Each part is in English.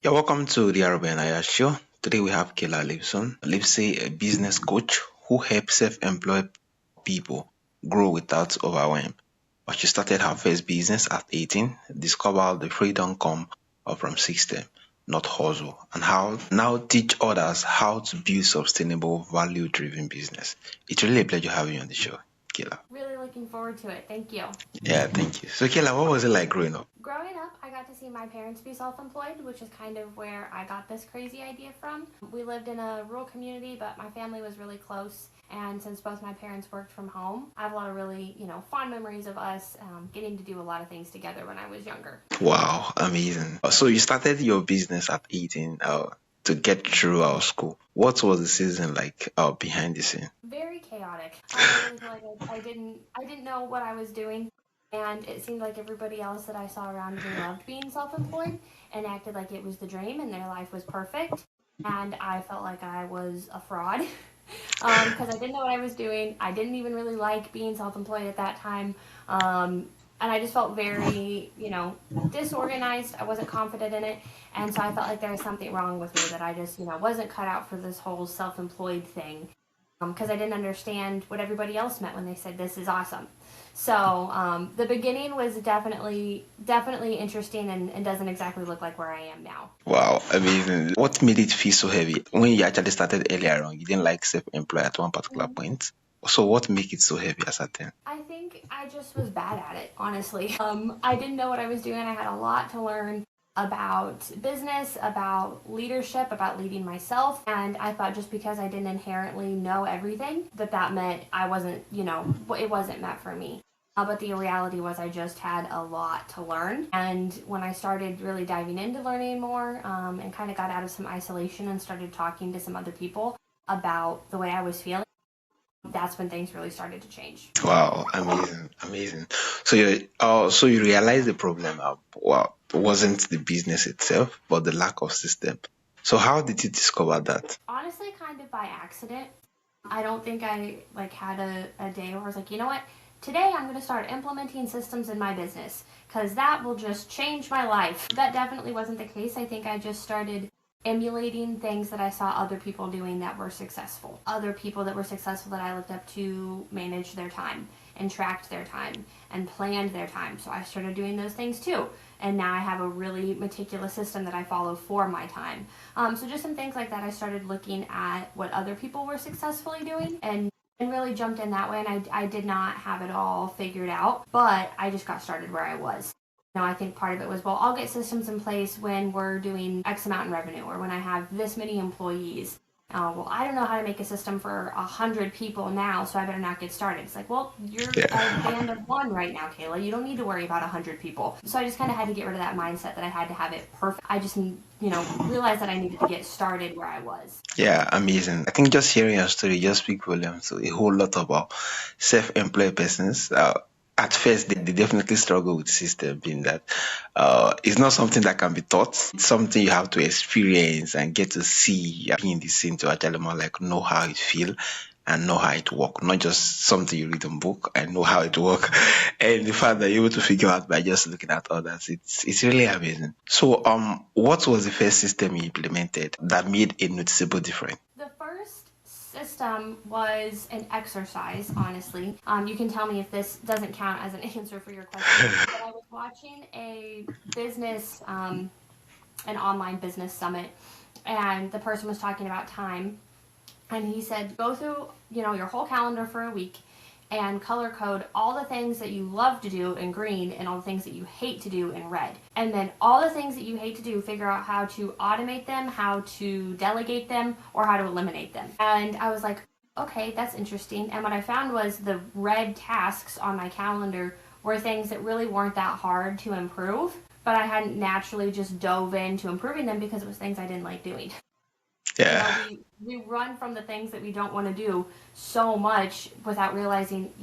Yeah, welcome to the Aro Benaiah Show. Today we have Kayla Livesay, a business coach who helps self-employed people grow without overwhelm. But she started her first business at 18, discovered the freedom come from system, not hustle, and how now teach others how to build sustainable, value-driven business. It's really a pleasure having you on the show, Kayla. Really looking forward to it. Thank you. Yeah, thank you. So, Kayla, what was it like growing up? Growing up, I got to see my parents be self employed, which is kind of where I got this crazy idea from. We lived in a rural community, but my family was really close. And since both my parents worked from home, I have a lot of really, fond memories of us getting to do a lot of things together when I was younger. Wow, amazing. So you started your business at 18 to get through our school. What was the season like behind the scene? Very chaotic. I really feel like I didn't know what I was doing, and it seemed like everybody else that I saw around me loved being self-employed and acted like it was the dream and their life was perfect, and I felt like I was a fraud because I didn't know what I was doing. I didn't even really like being self-employed at that time. And I just felt very, disorganized. I wasn't confident in it. And so I felt like there was something wrong with me that I just, wasn't cut out for this whole self employed thing because I didn't understand what everybody else meant when they said this is awesome. So the beginning was definitely interesting and doesn't exactly look like where I am now. Wow, amazing. What made it feel so heavy? When you actually started earlier on, you didn't like self-employed at one particular point. So what make it so heavy as a thing? I think I just was bad at it, honestly. I didn't know what I was doing. I had a lot to learn about business, about leadership, about leading myself. And I thought just because I didn't inherently know everything, that meant I wasn't, it wasn't meant for me. But the reality was I just had a lot to learn. And when I started really diving into learning more and kind of got out of some isolation and started talking to some other people about the way I was feeling, that's when things really started to change. Wow, amazing, amazing. So you realized the problem wasn't the business itself, but the lack of system. So how did you discover that? Honestly, kind of by accident. I don't think I had a day where I was like, you know what? Today I'm going to start implementing systems in my business because that will just change my life. That definitely wasn't the case. I think I just started emulating things that I saw other people doing that were successful. Other people that were successful that I looked up to managed their time and tracked their time and planned their time. So I started doing those things too. And now I have a really meticulous system that I follow for my time. So just some things like that. I started looking at what other people were successfully doing and really jumped in that way. And I did not have it all figured out, but I just got started where I was. I think part of it was, well, I'll get systems in place when we're doing X amount in revenue or when I have this many employees. Well, I don't know how to make a system for 100 people now, so I better not get started. It's like, well, you're a Yeah. band of one right now, Kayla. You don't need to worry about 100 people. So I just kind of had to get rid of that mindset that I had to have it perfect. I just, realized that I needed to get started where I was. Yeah, amazing. I think just hearing your story just speak volumes to a whole lot about self-employed persons. At first, they definitely struggle with system, being that it's not something that can be taught. It's something you have to experience and get to see, be in the scene to actually more like know how it feel and know how it work. Not just something you read in book and know how it work. And the fact that you're able to figure out by just looking at others, it's really amazing. So what was the first system you implemented that made a noticeable difference? The first system was an exercise, honestly. You can tell me if this doesn't count as an answer for your question. But I was watching a business, an online business summit, and the person was talking about time. And he said, go through, your whole calendar for a week and color code all the things that you love to do in green and all the things that you hate to do in red. And then all the things that you hate to do, figure out how to automate them, how to delegate them, or how to eliminate them. And I was like, okay, that's interesting. And what I found was the red tasks on my calendar were things that really weren't that hard to improve, but I hadn't naturally just dove into improving them because it was things I didn't like doing. Yeah. We run from the things that we don't want to do so much without realizing,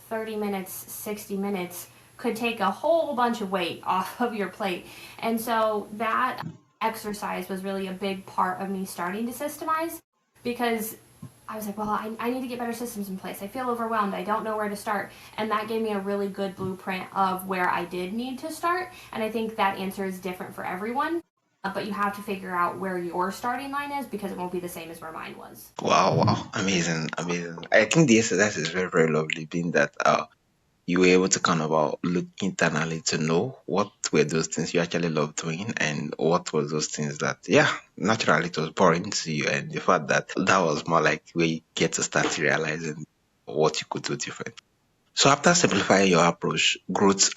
30 minutes, 60 minutes could take a whole bunch of weight off of your plate. And so that exercise was really a big part of me starting to systemize because I was like, well, I need to get better systems in place. I feel overwhelmed. I don't know where to start. And that gave me a really good blueprint of where I did need to start. And I think that answer is different for everyone. But you have to figure out where your starting line is because it won't be the same as where mine was. Wow, wow, amazing, amazing. I think the exercise is very, very lovely, being that you were able to kind of look internally to know what were those things you actually love doing and what was those things that, yeah, naturally it was boring to you. And the fact that that was more like where you get to start realizing what you could do different. So after simplifying your approach, growth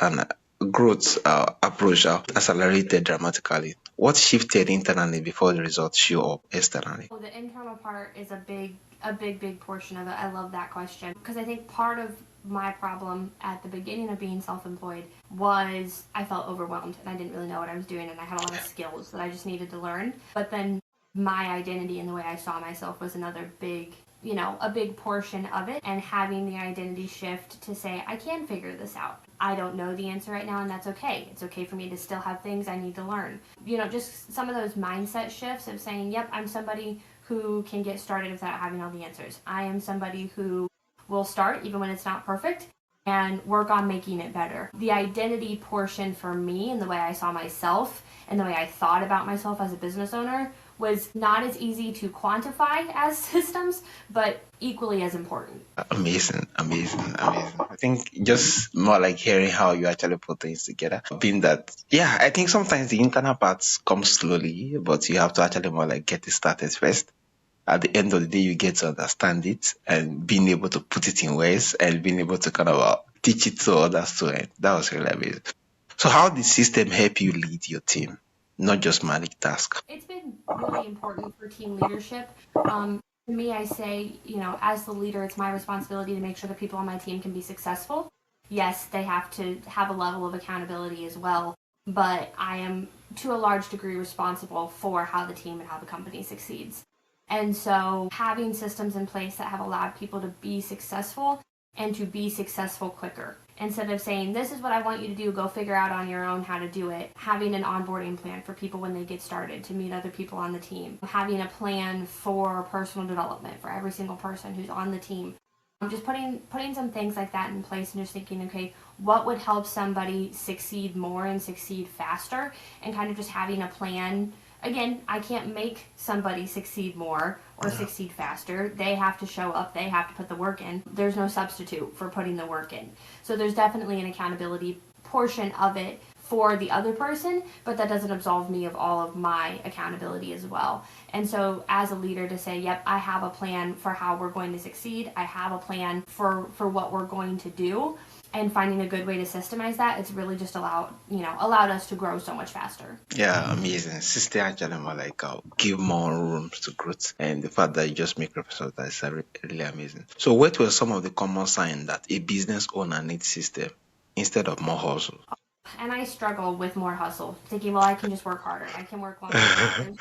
approach accelerated dramatically. What shifted internally before the results show up externally? Well, the internal part is a big portion of it. I love that question because I think part of my problem at the beginning of being self-employed was I felt overwhelmed and I didn't really know what I was doing and I had a lot of skills that I just needed to learn. But then my identity and the way I saw myself was another big, a big portion of it, and having the identity shift to say, I can figure this out. I don't know the answer right now, and that's okay. It's okay for me to still have things I need to learn. Just some of those mindset shifts of saying, yep, I'm somebody who can get started without having all the answers. I am somebody who will start even when it's not perfect and work on making it better. The identity portion for me and the way I saw myself and the way I thought about myself as a business owner was not as easy to quantify as systems, but equally as important. Amazing, amazing, amazing. I think just more like hearing how you actually put things together. Being that, yeah, I think sometimes the internal parts come slowly, but you have to actually more like get it started first. At the end of the day, you get to understand it and being able to put it in ways and being able to kind of teach it to others too. And that was really amazing. So how did system help you lead your team, not just manage tasks? It's been really important for team leadership. To me, I say, as the leader, it's my responsibility to make sure the people on my team can be successful. Yes, they have to have a level of accountability as well, but I am to a large degree responsible for how the team and how the company succeeds. And so having systems in place that have allowed people to be successful and to be successful quicker. Instead of saying, this is what I want you to do, go figure out on your own how to do it. Having an onboarding plan for people when they get started to meet other people on the team. Having a plan for personal development for every single person who's on the team. I'm just putting some things like that in place and just thinking, okay, what would help somebody succeed more and succeed faster? And kind of just having a plan. Again, I can't make somebody succeed more or succeed faster. They have to show up. They have to put the work in. There's no substitute for putting the work in. So there's definitely an accountability portion of it for the other person, but that doesn't absolve me of all of my accountability as well. And so as a leader to say, yep, I have a plan for how we're going to succeed. I have a plan for what we're going to do. And finding a good way to systemize that, it's really just allowed us to grow so much faster. Yeah, amazing. Sister actually more like give more rooms to growth, and the fact that you just make reference to that is really amazing. So, what were some of the common signs that a business owner needs system instead of more hustle? And I struggle with more hustle, thinking, well, I can just work harder. I can work longer hours.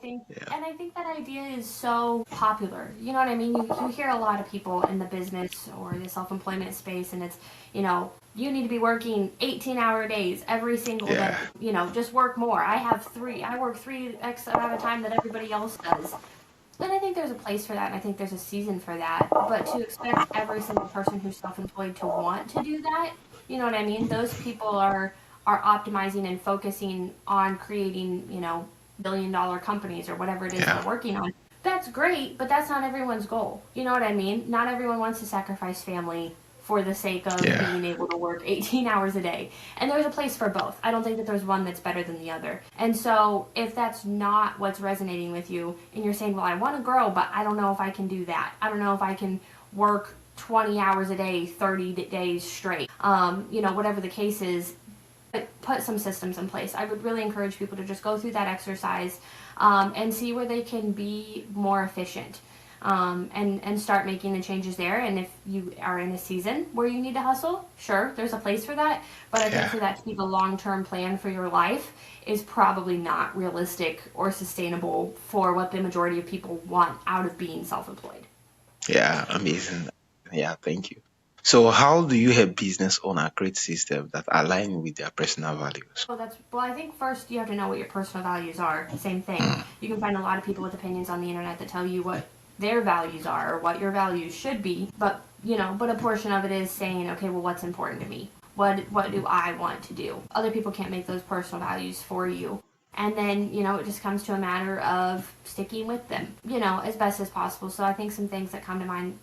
Yeah, I think that idea is so popular. You know what I mean? You hear a lot of people in the business or the self-employment space, and it's, you need to be working 18-hour days every single day. yeah, Just work more. I work 3x amount of time that everybody else does. And I think there's a place for that, and I think there's a season for that. But to expect every single person who's self-employed to want to do that, you know what I mean? Those people are optimizing and focusing on creating, billion-dollar companies or whatever it is yeah, they're working on. That's great, but that's not everyone's goal. You know what I mean? Not everyone wants to sacrifice family for the sake of yeah, being able to work 18 hours a day. And there's a place for both. I don't think that there's one that's better than the other. And so if that's not what's resonating with you and you're saying, well, I want to grow, but I don't know if I can do that. I don't know if I can work 20 hours a day, 30 days straight. Whatever the case is, put some systems in place. I would really encourage people to just go through that exercise and see where they can be more efficient. And start making the changes there. And if you are in a season where you need to hustle, sure, there's a place for that. But I think for that to be the long-term plan for your life is probably not realistic or sustainable for what the majority of people want out of being self-employed. yeah, amazing. Yeah, thank you. So, how do you help business owner create systems that align with their personal values? I think first you have to know what your personal values are. Same thing. You can find a lot of people with opinions on the internet that tell you what their values are or what your values should be. But a portion of it is saying, okay, well, what's important to me? What do I want to do? Other people can't make those personal values for you. And then, it just comes to a matter of sticking with them, as best as possible. So I think some things that come to mind,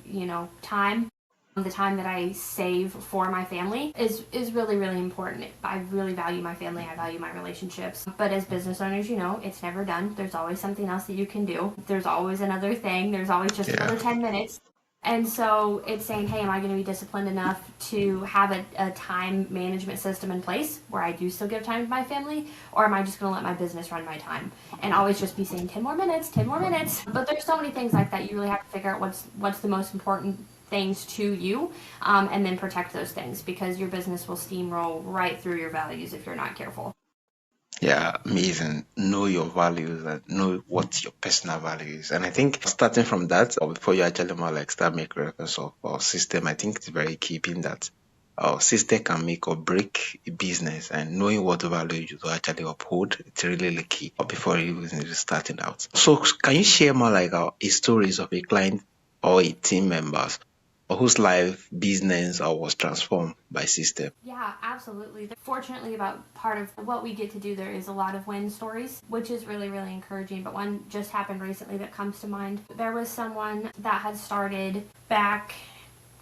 time. The time that I save for my family is really, really important. I really value my family. I value my relationships. But as business owners, it's never done. There's always something else that you can do. There's always another thing. There's always just another 10 minutes. And so it's saying, hey, am I going to be disciplined enough to have a time management system in place where I do still give time to my family? Or am I just going to let my business run my time? And always just be saying 10 more minutes, 10 more minutes. But there's so many things like that. You really have to figure out what's the most important things to you, and then protect those things, because your business will steamroll right through your values if you're not careful. Yeah, amazing. Know your values and know what your personal value is. And I think starting from that, or before you actually more like start making reference of our system, I think it's very key in that our system can make or break a business, and knowing what value you to actually uphold, it's really, really key before you even starting out. So can you share more like stories of a client or a team members or whose life, business, or was transformed by system? Yeah, absolutely. Fortunately, about part of what we get to do, there is a lot of win stories, which is really, really encouraging. But one just happened recently that comes to mind. There was someone that had started back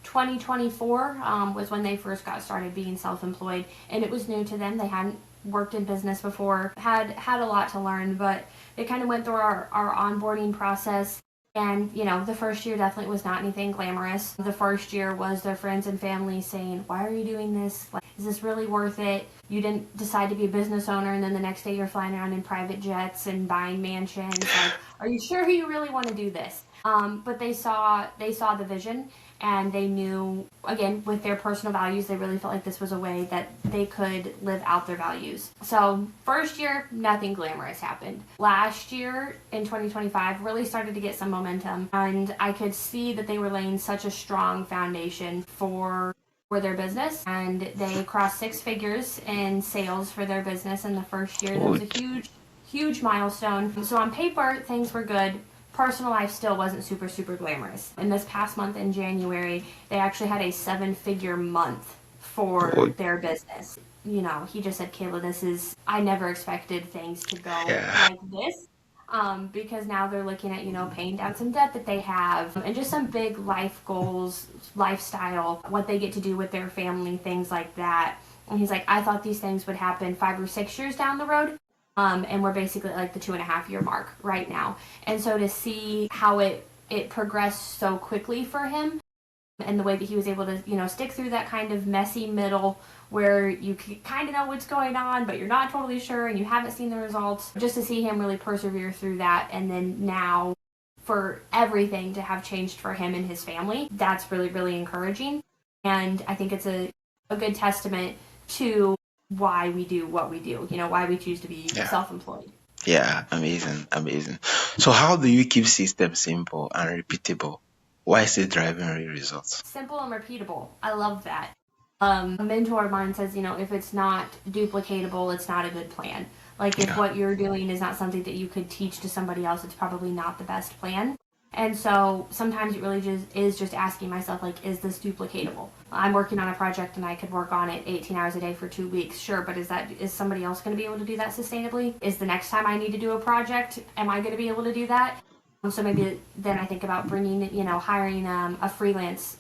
2024 was when they first got started being self-employed, and it was new to them. They hadn't worked in business before, had a lot to learn, but they kind of went through our onboarding process. And, the first year definitely was not anything glamorous. The first year was their friends and family saying, why are you doing this? Like, is this really worth it? You didn't decide to be a business owner, and then the next day you're flying around in private jets and buying mansions. Like, are you sure you really want to do this? But they saw the vision, and they knew, again, with their personal values, they really felt like this was a way that they could live out their values. So first year, nothing glamorous happened. Last year, in 2025, really started to get some momentum, and I could see that they were laying such a strong foundation for their business, and they crossed 6 figures in sales for their business in the first year. That was a huge milestone. So on paper, things were good. Personal life still wasn't super, super glamorous. In this past month in January, they actually had a 7-figure month for their business. He just said, Kayla, I never expected things to go like this. Because now they're looking at, paying down some debt that they have, and just some big life goals, lifestyle, what they get to do with their family, things like that. And he's like, I thought these things would happen 5 or 6 years down the road. And we're basically at like the 2.5-year mark right now. And so to see how it progressed so quickly for him, and the way that he was able to, stick through that kind of messy middle where you kind of know what's going on, but you're not totally sure and you haven't seen the results, just to see him really persevere through that. And then now for everything to have changed for him and his family, that's really, really encouraging. And I think it's a good testament to why we do what we do, why we choose to be self-employed. Yeah, amazing. So how do you keep systems simple and repeatable? Why is it driving real results? Simple and repeatable. I love that. A mentor of mine says, if it's not duplicatable, it's not a good plan. Like if what you're doing is not something that you could teach to somebody else, it's probably not the best plan. And so sometimes it really just is asking myself, like, is this duplicatable? I'm working on a project and I could work on it 18 hours a day for 2 weeks. Sure, but is somebody else going to be able to do that sustainably? Is the next time I need to do a project, am I going to be able to do that? So maybe then I think about bringing, hiring a freelance,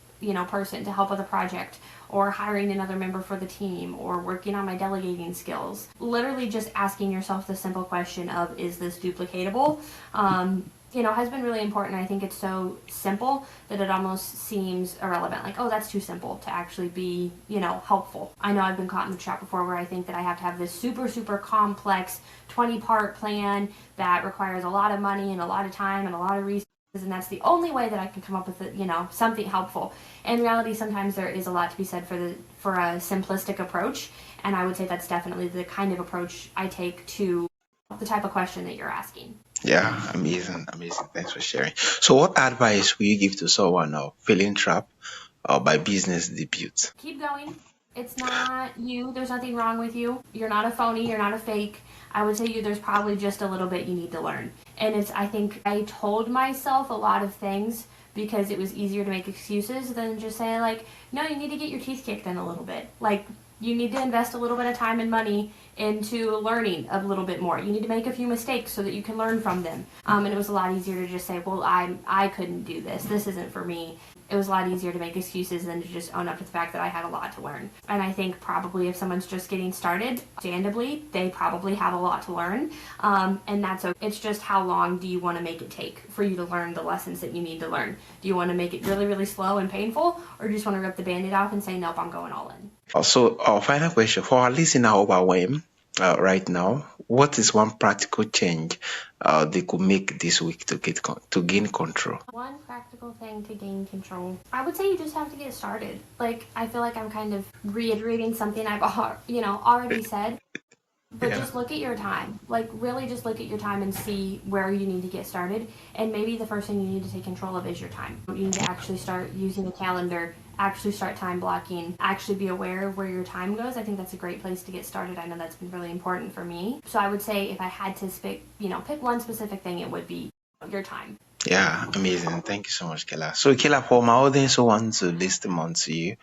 person to help with a project, or hiring another member for the team, or working on my delegating skills. Literally just asking yourself the simple question of, is this duplicatable? Has been really important. I think it's so simple that it almost seems irrelevant. Like, oh, that's too simple to actually be, helpful. I know I've been caught in the trap before where I think that I have to have this super, super complex 20-part plan that requires a lot of money and a lot of time and a lot of resources, and that's the only way that I can come up with something helpful. In reality, sometimes there is a lot to be said for a simplistic approach, and I would say that's definitely the kind of approach I take to the type of question that you're asking. Yeah, amazing. Thanks for sharing. So what advice will you give to someone feeling trapped by business debut? Keep going. It's not you. There's nothing wrong with you. You're not a phony. You're not a fake. I would say there's probably just a little bit you need to learn. And I think I told myself a lot of things because it was easier to make excuses than just say, like, no, you need to get your teeth kicked in a little bit. Like, you need to invest a little bit of time and money into learning a little bit more. You need to make a few mistakes so that you can learn from them. And it was a lot easier to just say, well, I couldn't do this. This isn't for me. It was a lot easier to make excuses than to just own up to the fact that I had a lot to learn. And I think probably if someone's just getting started, understandably, they probably have a lot to learn. And that's okay. It's just how long do you want to make it take for you to learn the lessons that you need to learn? Do you want to make it really, really slow and painful? Or do you just want to rip the Band-Aid off and say, nope, I'm going all in? Also, our final question for our listener overwhelmed right now, what is one practical change they could make this week to gain control? One practical thing to gain control, I would say you just have to get started. Like, I feel like I'm kind of reiterating something I've already said. But just look at your time. Like, really just look at your time and see where you need to get started. And maybe the first thing you need to take control of is your time. You need to actually start using a calendar, actually start time blocking, actually be aware of where your time goes. I think that's a great place to get started. I know that's been really important for me. So I would say if I had to pick one specific thing, it would be your time. Yeah, amazing. Thank you so much, Kayla. So, Kayla, for my audience who want to listen on to you,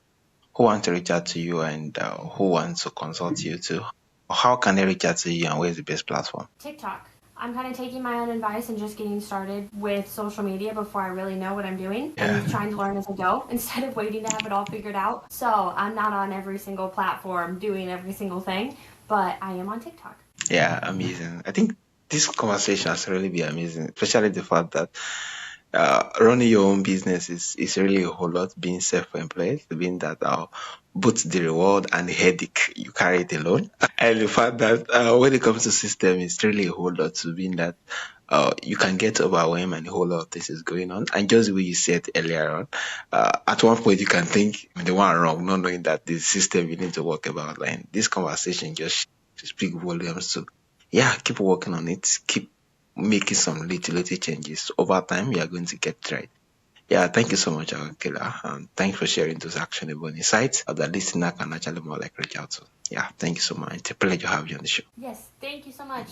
who want to reach out to you, and who want to consult you too, how can they reach out to you, and where's the best platform? TikTok. I'm kind of taking my own advice and just getting started with social media before I really know what I'm doing and trying to learn as I go instead of waiting to have it all figured out. So I'm not on every single platform doing every single thing, but I am on TikTok. Yeah, amazing. I think this conversation has really been amazing, especially the fact that running your own business is really a whole lot. Being self-employed, being that both the reward and the headache you carry it alone, and the fact that when it comes to system, it's really a whole lot. To being that you can get overwhelmed and a whole lot of things is going on. And just the way you said earlier on, at one point you can think the one wrong, not knowing that the system you need to work about. And this conversation just speak volumes. So yeah, keep working on it. Keep making some little changes. Over time, you are going to get right. Yeah, thank you so much, Kayla. Thanks for sharing those actionable insights that the listener can actually more like reach out to. Yeah, thank you so much. It's a pleasure to have you on the show. Yes, thank you so much.